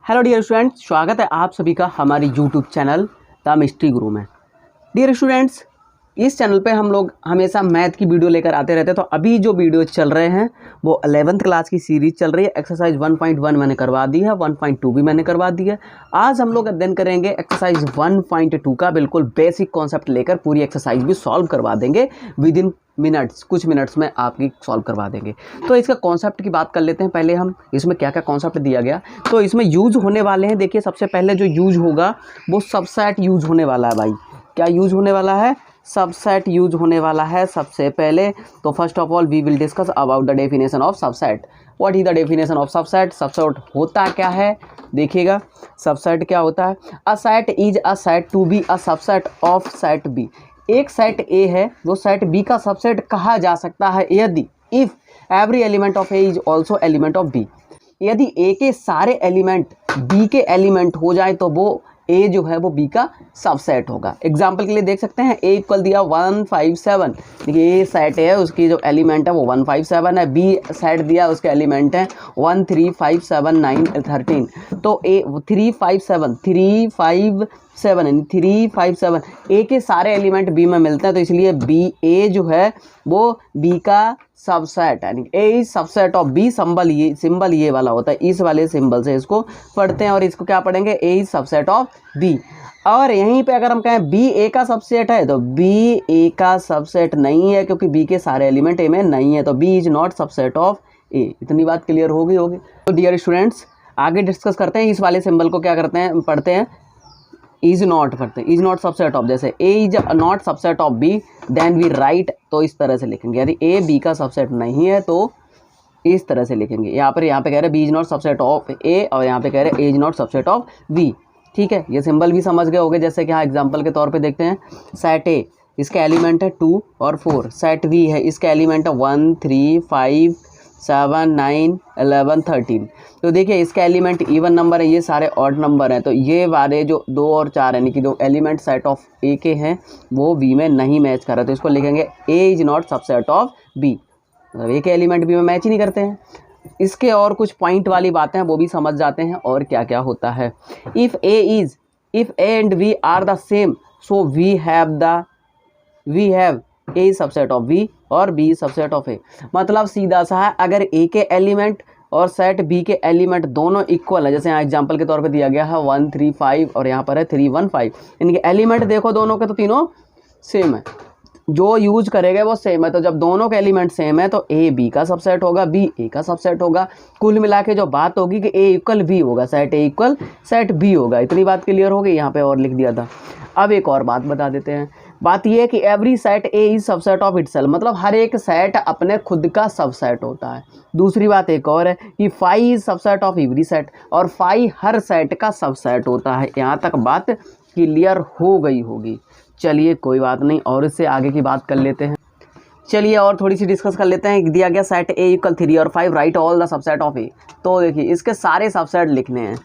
Hello dear students, स्वागत है आप सभी का हमारी यूट्यूब चैनल द मिस्ट्री गुरु में। डियर स्टूडेंट्स, इस चैनल पे हम लोग हमेशा मैथ की वीडियो लेकर आते रहते हैं। तो अभी जो वीडियो चल रहे हैं वो 11th क्लास की सीरीज चल रही है। एक्सरसाइज 1.1 मैंने करवा दी है, 1.2 भी मैंने करवा दी है। आज हम लोग अध्ययन करेंगे एक्सरसाइज 1.2 का बिल्कुल बेसिक कॉन्सेप्ट लेकर पूरी एक्सरसाइज भी सॉल्व करवा देंगे विद इन मिनट्स, कुछ मिनट्स में आपकी सॉल्व करवा देंगे। तो इसका कॉन्सेप्ट की बात कर लेते हैं। पहले हम इसमें क्या क्या कॉन्सेप्ट दिया गया, तो इसमें यूज होने वाले हैं। देखिए, सबसे पहले जो यूज होगा वो सबसेट यूज होने वाला है। भाई क्या यूज होने वाला है? सबसेट यूज होने वाला है सबसे पहले। तो first of all we will discuss about the definition of subset. What is the definition of subset? Subset होता क्या है, देखिएगा। सबसेट क्या होता है? A set is a set to be a subset of set B. एक set A है, वो सेट बी का सबसेट कहा जा सकता है यदि if every element of A is also element of B. यदि ए के सारे एलिमेंट बी के एलिमेंट हो जाए तो वो ए जो है वो बी का सबसेट होगा। एग्जाम्पल के लिए देख सकते हैं, ए इक्वल दिया 157। देखिए ए सेट है, उसकी जो एलिमेंट है वो 157 है। बी सेट दिया, उसके एलिमेंट है 1 3 5 7 9 13। तो ए 357 ए के सारे एलिमेंट बी में मिलते हैं, तो इसलिए बी ए जो है वो बी का सबसेट है। A is subset of B. Symbol ये वाला होता है, इस वाले सिंबल से इसको पढ़ते हैं और इसको क्या पढ़ेंगे? ए इज सबसेट ऑफ बी। और यहीं पे अगर हम कहें बी ए का सबसेट है, तो बी ए का सबसेट नहीं है, क्योंकि बी के सारे एलिमेंट ए में नहीं है, तो B is not subset of A. इतनी बात क्लियर होगी। तो डियर स्टूडेंट्स, आगे डिस्कस करते हैं। इस वाले सिंबल को क्या करते हैं, पढ़ते हैं इज नॉट पढ़ते हैं। इज नॉट सबसेट ऑफ, जैसे A is not subset of B, then we write, तो इस तरह से लिखेंगे। यदि ए बी का सबसेट नहीं है तो इस तरह से लिखेंगे। यहाँ पे कह रहे B is not subset of A, और यहाँ पे कह रहे A is not subset of B. ठीक है, ये सिंबल भी समझ गए होंगे। जैसे कि यहाँ एग्जाम्पल के तौर पे देखते हैं, सेट ए, इसका एलिमेंट है 2 और 4। सेट बी है, इसका एलिमेंट है 1 3 5 7 9 11 13। तो देखिए इसका एलिमेंट इवन नंबर है, ये सारे ऑड नंबर हैं। तो ये वाले जो 2 और 4 यानी कि जो एलिमेंट सेट ऑफ ए के हैं वो बी में नहीं मैच कर रहे, तो इसको लिखेंगे A is not subset of B. मतलब ए के एलिमेंट बी में मैच ही नहीं करते हैं। इसके और कुछ पॉइंट वाली बातें हैं वो भी समझ जाते हैं और क्या क्या होता है। If A and B are the same, so we have A subset of B और बी सबसेट ऑफ ए। मतलब सीधा सा है, अगर ए के एलिमेंट और सेट बी के एलिमेंट दोनों इक्वल है, जैसे यहाँ एग्जांपल के तौर पे दिया गया है 1 3 5 और यहाँ पर है 3 1 5, इनके एलिमेंट देखो दोनों के तो तीनों सेम है, जो यूज करेंगे वो सेम है। तो जब दोनों के एलिमेंट सेम है तो ए बी का सबसेट होगा, बी ए का सबसेट होगा। कुल मिला के जो बात होगी कि ए इक्वल बी होगा, set A equal set B होगा। इतनी बात क्लियर हो गई। यहाँ पे और लिख दिया था। अब एक और बात बता देते हैं। बात यह है कि every set A is subset of itself, मतलब हर एक सेट अपने खुद का सबसेट होता है। दूसरी बात एक और है कि phi is subset of every set, और फाई हर सेट का सबसेट होता है। यहाँ तक बात क्लियर हो गई होगी। चलिए कोई बात नहीं, और इससे आगे की बात कर लेते हैं। चलिए और थोड़ी सी डिस्कस कर लेते हैं। दिया गया सेट ए इक्वल 3 और 5, right all the subset of A. तो देखिए इसके सारे सबसेट लिखने हैं,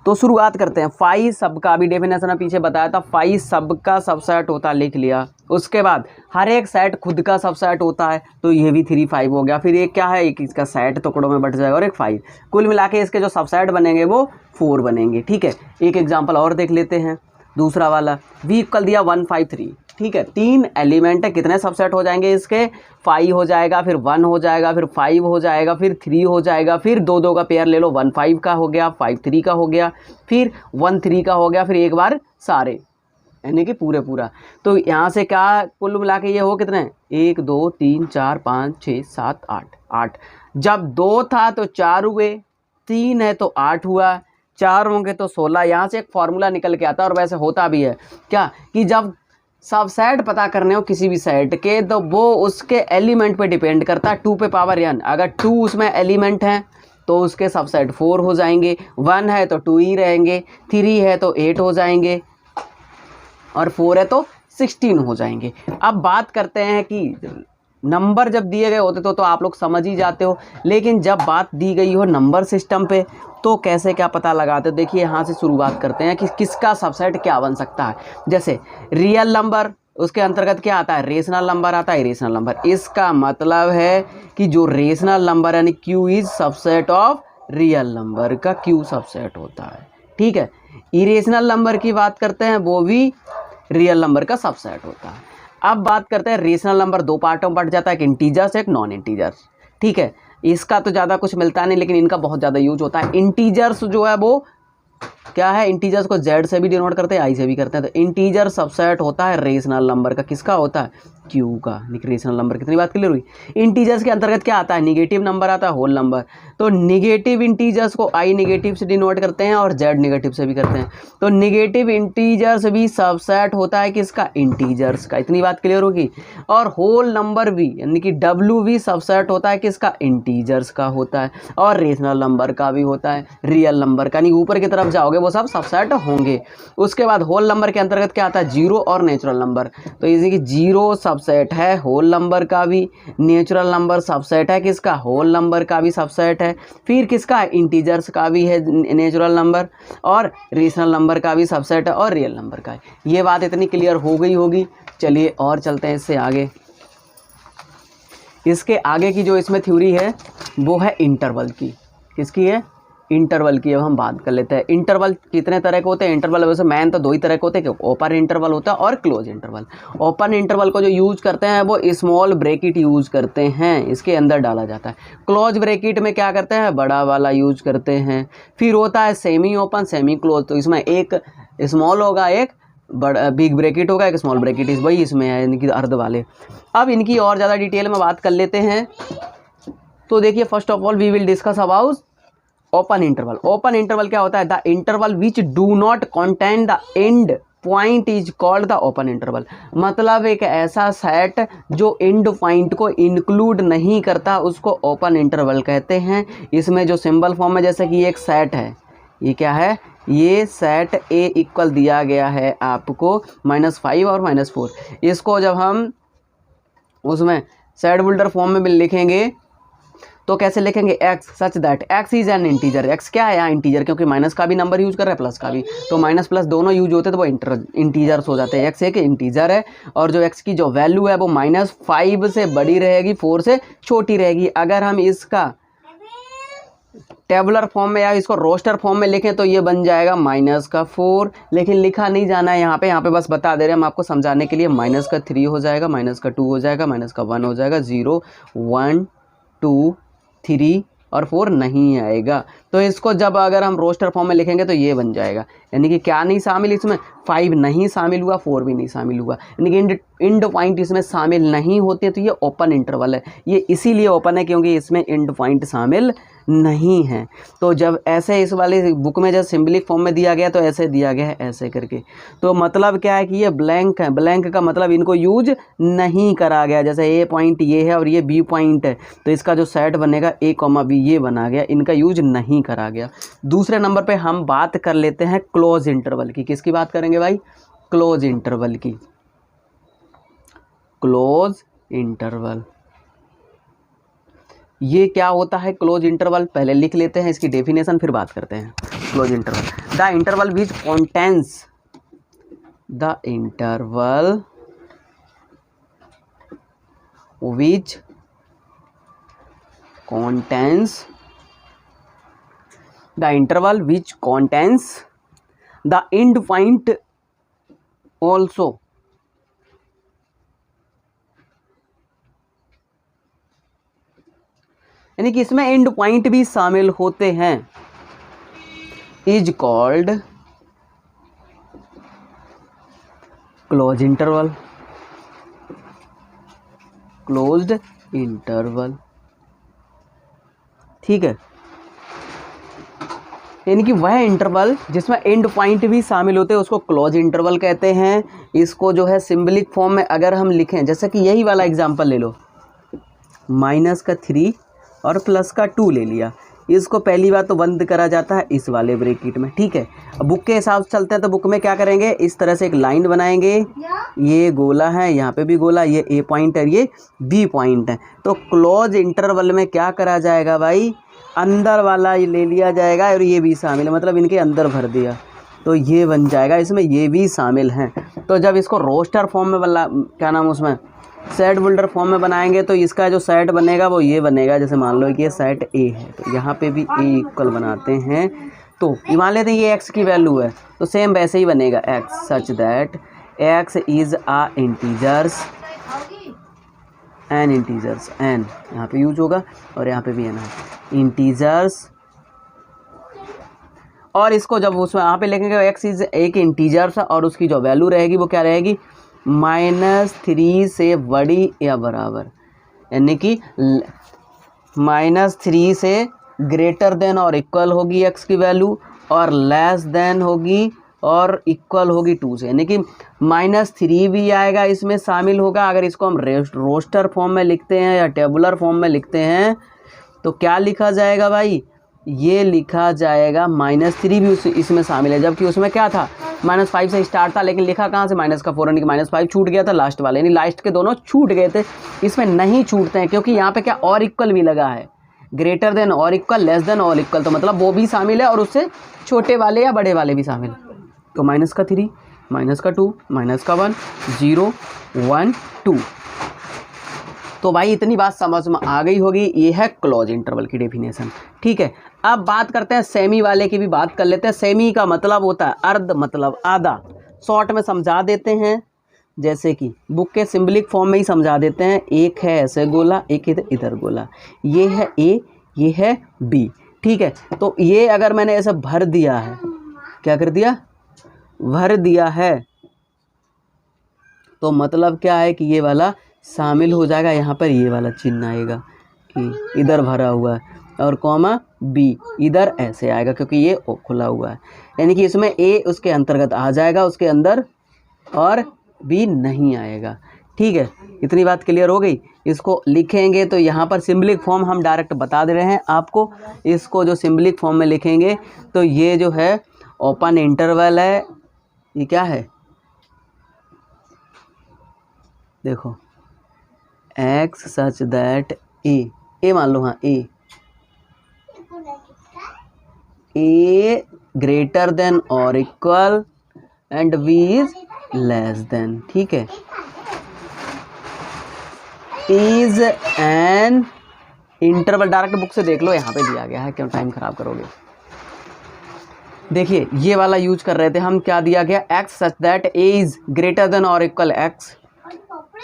तो शुरुआत करते हैं। फाई सब का भी डेफिनेशन में पीछे बताया था, फाई सब का सबसेट होता है, लिख लिया। उसके बाद हर एक सेट खुद का सबसेट होता है, तो ये भी 3 5 हो गया। फिर एक क्या है, एक इसका सेट टुकड़ों में बट जाएगा और एक 5। कुल मिला के इसके जो सबसेट बनेंगे वो 4 बनेंगे। ठीक है, एक एग्जाम्पल और देख लेते हैं। दूसरा वाला वी इक्वल दिया 1 5 3। ठीक है, 3 एलिमेंट है, कितने सबसेट हो जाएंगे इसके? 5 हो जाएगा, फिर 1 हो जाएगा, फिर 5 हो जाएगा, फिर 3 हो जाएगा, फिर 2 का पेयर ले लो, 1 5 का हो गया, 5 3 का हो गया, फिर 1 3 का हो गया, फिर एक बार सारे, यानी कि पूरा। तो यहाँ से क्या कुल मिला के ये हो कितने? 1 2 3 4 5 6 7 8। जब 2 था तो 4 हुए, 3 है तो 8 हुआ, 4 होंगे तो 16। यहाँ से एक फॉर्मूला निकल के आता है, और वैसे होता भी है क्या कि जब सबसेट पता करने हो किसी भी सेट के, तो वो उसके एलिमेंट पे डिपेंड करता है। 2 पे पावर n, अगर 2 उसमें एलिमेंट हैं तो उसके सबसेट 4 हो जाएंगे, 1 है तो 2 ही रहेंगे, 3 है तो 8 हो जाएंगे, और 4 है तो 16 हो जाएंगे। अब बात करते हैं कि नंबर जब दिए गए होते तो आप लोग समझ ही जाते हो, लेकिन जब बात दी गई हो नंबर सिस्टम पे तो कैसे क्या पता लगाते हो। देखिए यहाँ से शुरुआत करते हैं कि किसका सबसेट क्या बन सकता है। जैसे रियल नंबर, उसके अंतर्गत क्या आता है? रेशनल नंबर आता है, इरेशनल नंबर। इसका मतलब है कि जो रेशनल नंबर यानी Q is subset of real number का क्यू सबसेट होता है। ठीक है, इरेशनल नंबर की बात करते हैं, वो भी रियल नंबर का सबसेट होता है। अब बात करते हैं रेशनल नंबर, दो पार्टों में बढ़ जाता है, एक इंटीजर्स एक नॉन इंटीजर्स। ठीक है, इसका तो ज़्यादा कुछ मिलता नहीं, लेकिन इनका बहुत ज़्यादा यूज होता है। इंटीजर्स जो है वो क्या है, इंटीजर्स को जेड से भी डिनोट करते हैं, आई से भी करते हैं। तो इंटीजर सबसेट होता है रेशनल नंबर का, किसका होता है, क्यू का। रेशनल नंबर कितनी बात क्लियर हुई। इंटीजर्स के अंतर्गत क्या आता है, निगेटिव नंबर आता है, होल नंबर। तो निगेटिव इंटीजर्स को आई नेगेटिव से डिनोट करते हैं और जेड नेगेटिव से भी करते हैं। तो निगेटिव इंटीजर्स भी सबसेट होता है किसका, इंटीजर्स का। इतनी बात क्लियर होगी। और होल नंबर भी यानी कि डब्ल्यू भी सबसेट होता है किसका, इंटीजर्स का होता है। और रेशनल नंबर का भी होता है, रियल नंबर का नहीं। ऊपर की तरफ जाओगे वो सब सबसेट होंगे। उसके बाद होल नंबर के अंतर्गत क्या आता है, जीरो और नेचुरल नंबर। तो इसी की जीरो सबसेट है होल नंबर का भी, नेचुरल नंबर सबसेट है किसका, होल नंबर का भी सबसेट है। फिर किसका, इंटीजर्स का भी है नेचुरल नंबर, और रेशनल नंबर का भी सबसेट है, और रियल नंबर का है। ये बात इतनी क्लियर हो गई होगी। चलिए और चलते हैं इससे आगे। इसके आगे की जो इसमें थ्योरी है वो है इंटरवल की। किसकी है, इंटरवल की। अब हम बात कर लेते हैं इंटरवल कितने तरह के होते हैं। इंटरवल वैसे मैन तो दो ही तरह के होते हैं, ओपन इंटरवल होता है और क्लोज इंटरवल। ओपन इंटरवल को जो यूज करते हैं वो स्मॉल ब्रैकेट यूज करते हैं, इसके अंदर डाला जाता है। क्लोज ब्रैकेट में क्या करते हैं, बड़ा वाला यूज करते हैं। फिर होता है सेमी ओपन सेमी क्लोज, तो इसमें एक स्मॉल होगा, एक बड़ा बिग ब्रैकेट होगा, एक स्मॉल ब्रैकेट, इस वही इसमें है इनकी अर्ध वाले। अब इनकी और ज़्यादा डिटेल में बात कर लेते हैं। तो देखिए first of all we will discuss about open interval. Open interval क्या होता है, the interval which do not contain the end point is called the open interval. मतलब एक ऐसा सेट जो एंड पॉइंट को इंक्लूड नहीं करता उसको ओपन इंटरवल कहते हैं। इसमें जो सिंबल फॉर्म है, जैसे कि एक सेट है, ये क्या है, ये सेट ए इक्वल दिया गया है आपको -5 और -4। इसको जब हम उसमें सेट बिल्डर फॉर्म में भी लिखेंगे तो कैसे लिखेंगे, x such that x is an integer. X क्या है यहाँ, इंटीजर, क्योंकि माइनस का भी नंबर यूज कर रहा है प्लस का भी, तो माइनस प्लस दोनों यूज होते हैं तो वो इंटीजर्स हो जाते हैं। एक्स एक इंटीजर है और जो एक्स की जो वैल्यू है वो -5 से बड़ी रहेगी, 4 से छोटी रहेगी। अगर हम इसका टेबुलर फॉर्म में या इसको रोस्टर फॉर्म में लिखें तो ये बन जाएगा -4, लेकिन लिखा नहीं जाना है यहाँ पे बस बता दे रहे हैं हम आपको समझाने के लिए। -3 हो जाएगा, -2 हो जाएगा, -1 हो जाएगा, 0 1 2 3 और 4 नहीं आएगा। तो इसको जब अगर हम रोस्टर फॉर्म में लिखेंगे तो ये बन जाएगा। यानी कि क्या नहीं शामिल इसमें, 5 नहीं शामिल हुआ, 4 भी नहीं शामिल हुआ, यानी कि एंड पॉइंट इसमें शामिल नहीं होते। तो ये ओपन इंटरवल है। ये इसीलिए ओपन है क्योंकि इसमें एंड पॉइंट शामिल नहीं है। तो जब ऐसे इस वाले बुक में जब सिंबलिक फॉर्म में दिया गया तो ऐसे दिया गया है, ऐसे करके। तो मतलब क्या है कि ये ब्लैंक है। ब्लैंक का मतलब इनको यूज नहीं करा गया। जैसे ए पॉइंट ये है और ये बी पॉइंट है, तो इसका जो सेट बनेगा A, B ये बना गया, इनका यूज नहीं करा गया। दूसरे नंबर पे हम बात कर लेते हैं क्लोज इंटरवल की। किसकी बात करेंगे भाई, क्लोज इंटरवल की। क्लोज इंटरवल ये क्या होता है, क्लोज इंटरवल पहले लिख लेते हैं इसकी डेफिनेशन, फिर बात करते हैं। Close interval, the interval which contains, the interval which contains, the interval which contains the end point also, यानी कि इसमें एंड पॉइंट भी शामिल होते हैं, is called close interval. Closed interval, ठीक है। यानी कि वह इंटरवल जिसमें एंड पॉइंट भी शामिल होते हैं उसको क्लोज इंटरवल कहते हैं। इसको जो है सिंबलिक फॉर्म में अगर हम लिखें, जैसे कि यही वाला एग्जांपल ले लो, -3 और +2 ले लिया, इसको पहली बार तो बंद करा जाता है इस वाले ब्रैकेट में, ठीक है। अब बुक के हिसाब से चलते हैं तो बुक में क्या करेंगे, इस तरह से एक लाइन बनाएंगे, ये गोला है, यहाँ पे भी गोला, ये A पॉइंट है, ये B पॉइंट है। तो क्लोज इंटरवल में क्या करा जाएगा भाई, अंदर वाला ये ले लिया जाएगा और ये भी शामिल है, मतलब इनके अंदर भर दिया, तो ये बन जाएगा, इसमें ये भी शामिल हैं। तो जब इसको रोस्टर फॉर्म में वाला क्या नाम उसमें सेट बिल्डर फॉर्म में बनाएंगे तो इसका जो सेट बनेगा वो ये बनेगा, जैसे मान लो कि ये सेट ए है तो यहाँ पे भी ए इक्वल बनाते हैं। तो मान लेते हैं ये एक्स की वैल्यू है तो सेम वैसे ही बनेगा x such that x is a integers n integers n यहाँ पे यूज होगा और यहाँ पे भी एन है इंटीजर्स। और इसको जब उसमें यहाँ पे लिखेंगे एक्स इज एक इंटीजर्स और उसकी जो वैल्यू रहेगी वो क्या रहेगी -3 से बड़ी या बराबर, यानी कि -3 से ग्रेटर देन और इक्वल होगी एक्स की वैल्यू और लेस देन होगी और इक्वल होगी 2 से, यानी कि -3 भी आएगा इसमें शामिल होगा। अगर इसको हम रोस्टर फॉर्म में लिखते हैं या टेबुलर फॉर्म में लिखते हैं तो क्या लिखा जाएगा भाई, ये लिखा जाएगा -3 भी इसमें शामिल है, जबकि उसमें क्या था -5 से स्टार्ट था, लेकिन लिखा कहाँ से -4 यानी कि -5 छूट गया था लास्ट वाले, यानी लास्ट के दोनों छूट गए थे। इसमें नहीं छूटते हैं क्योंकि यहाँ पे क्या और इक्वल भी लगा है, ग्रेटर देन और इक्वल, लेस देन और इक्वल, तो मतलब वो भी शामिल है और उससे छोटे वाले या बड़े वाले भी शामिल है। तो -3 -2 -1 0 1 2। तो भाई इतनी बात समझ में आ गई होगी, ये है क्लोज इंटरवल की डेफिनेशन। ठीक है, अब बात करते हैं सेमी वाले की भी बात कर लेते हैं। सेमी का मतलब होता है अर्ध, मतलब आधा। शॉर्ट में समझा देते हैं, जैसे कि बुक के सिंबलिक फॉर्म में ही समझा देते हैं। एक है ऐसे गोला, एक इधर गोला, ये है ए, ये है बी। ठीक है, तो ये अगर मैंने ऐसे भर दिया है, क्या कर दिया, भर दिया है, तो मतलब क्या है कि ये वाला शामिल हो जाएगा, यहाँ पर ये वाला चिन्ह आएगा कि इधर भरा हुआ है और कॉमा बी इधर ऐसे आएगा क्योंकि ये खुला हुआ है, यानी कि इसमें ए उसके अंतर्गत आ जाएगा उसके अंदर और बी नहीं आएगा। ठीक है, इतनी बात क्लियर हो गई। इसको लिखेंगे तो यहाँ पर सिंबलिक फॉर्म हम डायरेक्ट बता दे रहे हैं आपको। इसको जो सिंबलिक फॉर्म में लिखेंगे तो ये जो है ओपन इंटरवल है, ये क्या है, देखो एक्स सच दैट ए मान लो, हाँ ए ग्रेटर देन और equal and B is less than. ठीक है, is an interval, direct book से देख लो, यहाँ पे दिया गया है, क्यों टाइम खराब करोगे। देखिए ये वाला यूज कर रहे थे हम, क्या दिया गया, X such that A is greater than और equal X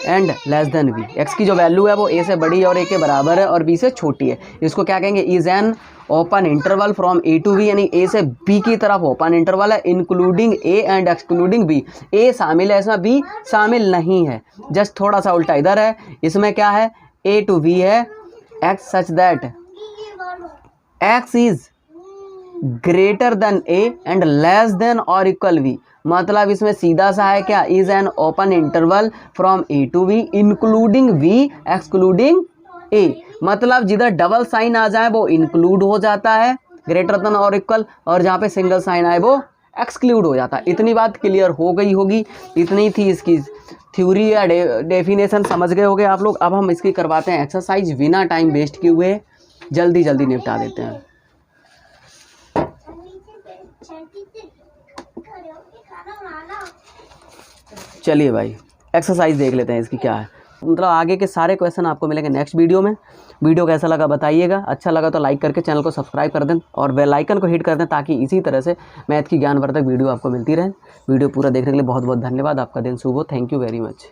and less than B. एक्स की जो वैल्यू है वो ए से बड़ी और ए के बराबर है और बी से छोटी है। इसको क्या कहेंगे, is an open interval from A to B, यानी ए से बी की तरफ ओपन इंटरवल है, including A and excluding B. A शामिल है इसमें, बी शामिल नहीं है, जस्ट थोड़ा सा उल्टा इधर है। इसमें क्या है, ए टू बी है, X such that x is greater than A and less than और इक्वल बी। मतलब इसमें सीधा सा है क्या, is an open interval from A to B including B excluding A. मतलब जिधर डबल साइन आ जाए वो इंक्लूड हो जाता है ग्रेटर देन और इक्वल, और जहाँ पे सिंगल साइन आए वो एक्सक्लूड हो जाता है। इतनी बात क्लियर हो गई होगी, इतनी थी इसकी थ्योरी या डेफिनेशन, समझ गए होगे आप लोग। अब हम इसकी करवाते हैं एक्सरसाइज, बिना टाइम वेस्ट किए हुए जल्दी जल्दी निपटा देते हैं। चलिए भाई एक्सरसाइज देख लेते हैं इसकी क्या है। मतलब आगे के सारे क्वेश्चन आपको मिलेंगे नेक्स्ट वीडियो में। वीडियो कैसा लगा बताइएगा, अच्छा लगा तो लाइक करके चैनल को सब्सक्राइब कर दें और बेल आइकन को हिट कर दें ताकि इसी तरह से मैथ की ज्ञानवर्धक वीडियो आपको मिलती रहे। वीडियो पूरा देखने के लिए बहुत बहुत धन्यवाद। आपका दिन शुभ हो। Thank you very much.